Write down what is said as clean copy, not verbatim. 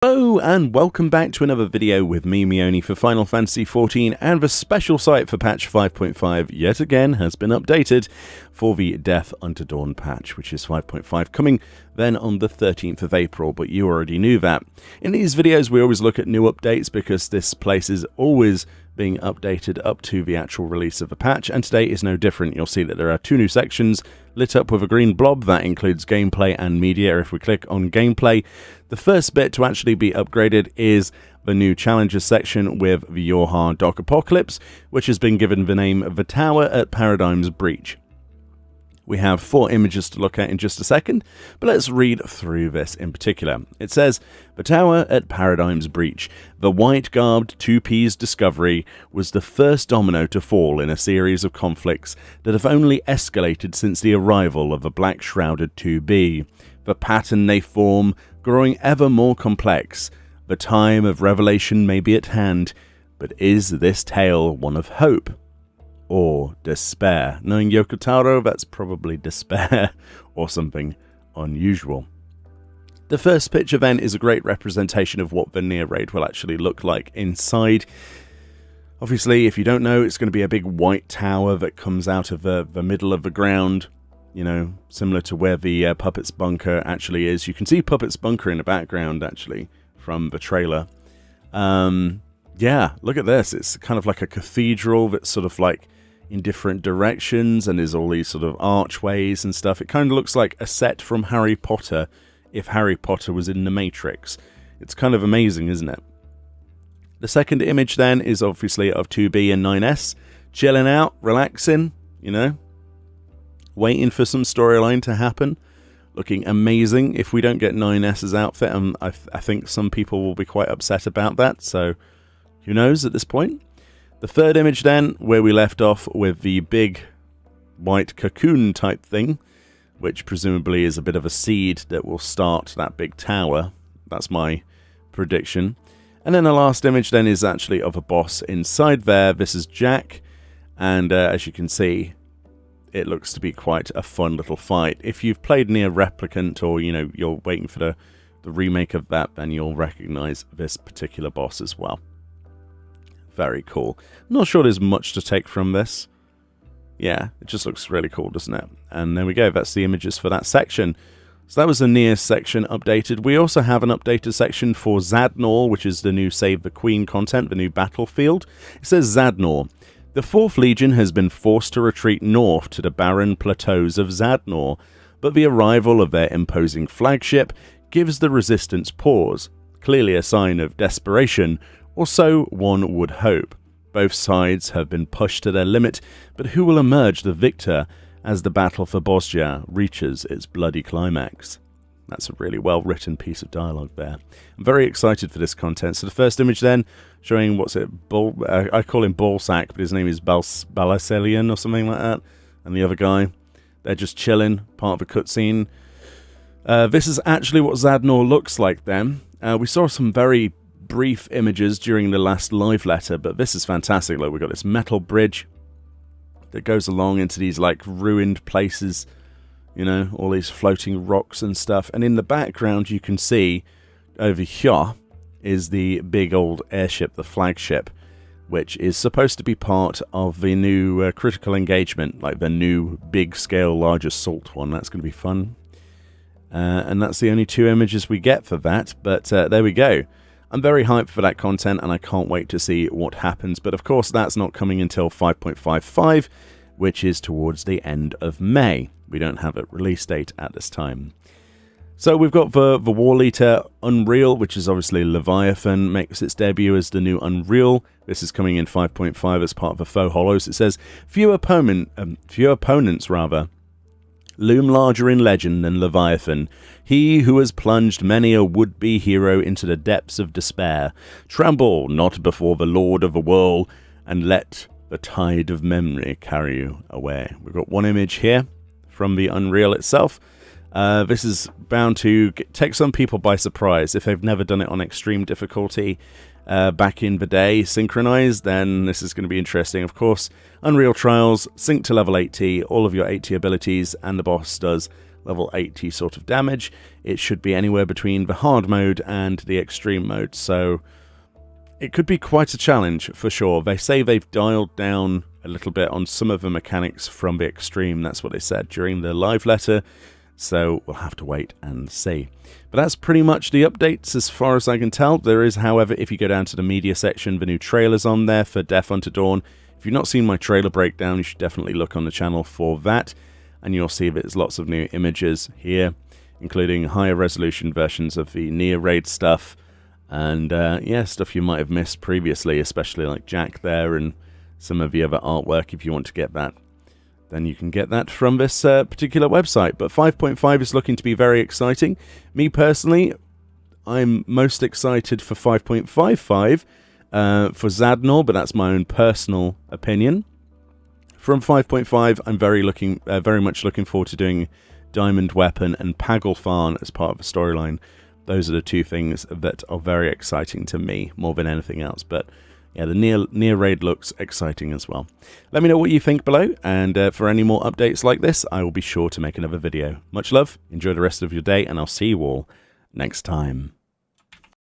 Hello and welcome back to another video with me, Meoni, for Final Fantasy XIV, and the special site for patch 5.5 yet again has been updated for the Death Unto Dawn patch, which is 5.5, coming then on the 13th of April, but you already knew that. In these videos we always look at new updates because this place is always being updated up to the actual release of a patch, and today is no different. You'll see that there are two new sections lit up with a green blob that includes gameplay and media. If we click on gameplay, the first bit to actually be upgraded is the new challenges section with the Yorha Dock Apocalypse, which has been given the name of the Tower at Paradigm's Breach. We have 4 images to look at in just a second, but let's read through this in particular. It says, the Tower at Paradigm's Breach. The white-garbed 2P's discovery was the first domino to fall in a series of conflicts that have only escalated since the arrival of the black-shrouded 2B. The pattern they form growing ever more complex. The time of revelation may be at hand, but is this tale one of hope or despair? Knowing Yoko Taro, that's probably despair or something unusual. The first picture then is a great representation of what the Nier raid will actually look like inside. Obviously, if you don't know, it's going to be a big white tower that comes out of the middle of the ground, you know, similar to where the Puppet's bunker actually is. You can see Puppet's bunker in the background, actually, from the trailer. Yeah, look at this. It's kind of like a cathedral that's sort of like in different directions, and there's all these sort of archways and stuff. It kind of looks like a set from Harry Potter if Harry Potter was in the Matrix. It's kind of amazing, isn't it? The second image then is obviously of 2B and 9S chilling out, relaxing, you know, waiting for some storyline to happen. Looking amazing. If we don't get 9S's outfit, I think some people will be quite upset about that, so who knows at this point. The third image then, where we left off with the big white cocoon type thing, which presumably is a bit of a seed that will start that big tower. That's my prediction. And then the last image then is actually of a boss inside there. This is Jack, and as you can see, it looks to be quite a fun little fight. If you've played Nier Replicant, or you know, you're waiting for the remake of that, then you'll recognize this particular boss as well. Very cool. I'm not sure there's much to take from this. Yeah, it just looks really cool, doesn't it? And there we go, that's the images for that section. So that was the Nier section updated. We also have an updated section for Zadnor, which is the new Save the Queen content, the new battlefield. It says Zadnor. The 4th Legion has been forced to retreat north to the barren plateaus of Zadnor, but the arrival of their imposing flagship gives the resistance pause, clearly a sign of desperation, or so one would hope. Both sides have been pushed to their limit, but who will emerge the victor as the battle for Bosja reaches its bloody climax? That's a really well-written piece of dialogue there. I'm very excited for this content. So the first image then, showing, what's it, I call him Ballsack, but his name is Balaselian or something like that. And the other guy, they're just chilling, part of a cutscene. This is actually what Zadnor looks like then. We saw some very brief images during the last live letter, but this is fantastic. Look, we've got this metal bridge that goes along into these like ruined places, you know, all these floating rocks and stuff. And in the background you can see over here is the big old airship, the flagship, which is supposed to be part of the new critical engagement, like the new big scale large assault one. That's going to be fun. And that's the only 2 images we get for that, but there we go. I'm very hyped for that content, and I can't wait to see what happens. But of course, that's not coming until 5.55, which is towards the end of May. We don't have a release date at this time. So we've got the War Eater Unreal, which is obviously Leviathan, makes its debut as the new Unreal. This is coming in 5.5 as part of the Faux Hollows. It says, few opponents loom larger in legend than Leviathan, he who has plunged many a would-be hero into the depths of despair. Tremble not before the Lord of the World, and let the tide of memory carry you away. We've got one image here from the Unreal itself. This is bound to take some people by surprise. If they've never done it on extreme difficulty back in the day, synchronized, then this is going to be interesting. Of course, Unreal Trials, sync to level 80, all of your 80 abilities, and the boss does level 80 sort of damage. It should be anywhere between the hard mode and the extreme mode, so it could be quite a challenge for sure. They say they've dialed down a little bit on some of the mechanics from the extreme. That's what they said during the live letter, so we'll have to wait and see. But that's pretty much the updates as far as I can tell. There is, however, if you go down to the media section, the new trailers on there for Death Unto Dawn. If you've not seen my trailer breakdown, you should definitely look on the channel for that, and you'll see there's lots of new images here, including higher resolution versions of the Nier raid stuff, and yeah, stuff you might have missed previously, especially like Jack there and some of the other artwork. If you want to get that, then you can get that from this particular website. But 5.5 is looking to be very exciting. Me personally, I'm most excited for 5.55 for Zadnor, but that's my own personal opinion. From 5.5, I'm very much looking forward to doing Diamond Weapon and Pagelfarn as part of the storyline. Those are the two things that are very exciting to me more than anything else. But yeah, the Nier raid looks exciting as well. Let me know what you think below, and for any more updates like this, I will be sure to make another video. Much love, enjoy the rest of your day, and I'll see you all next time.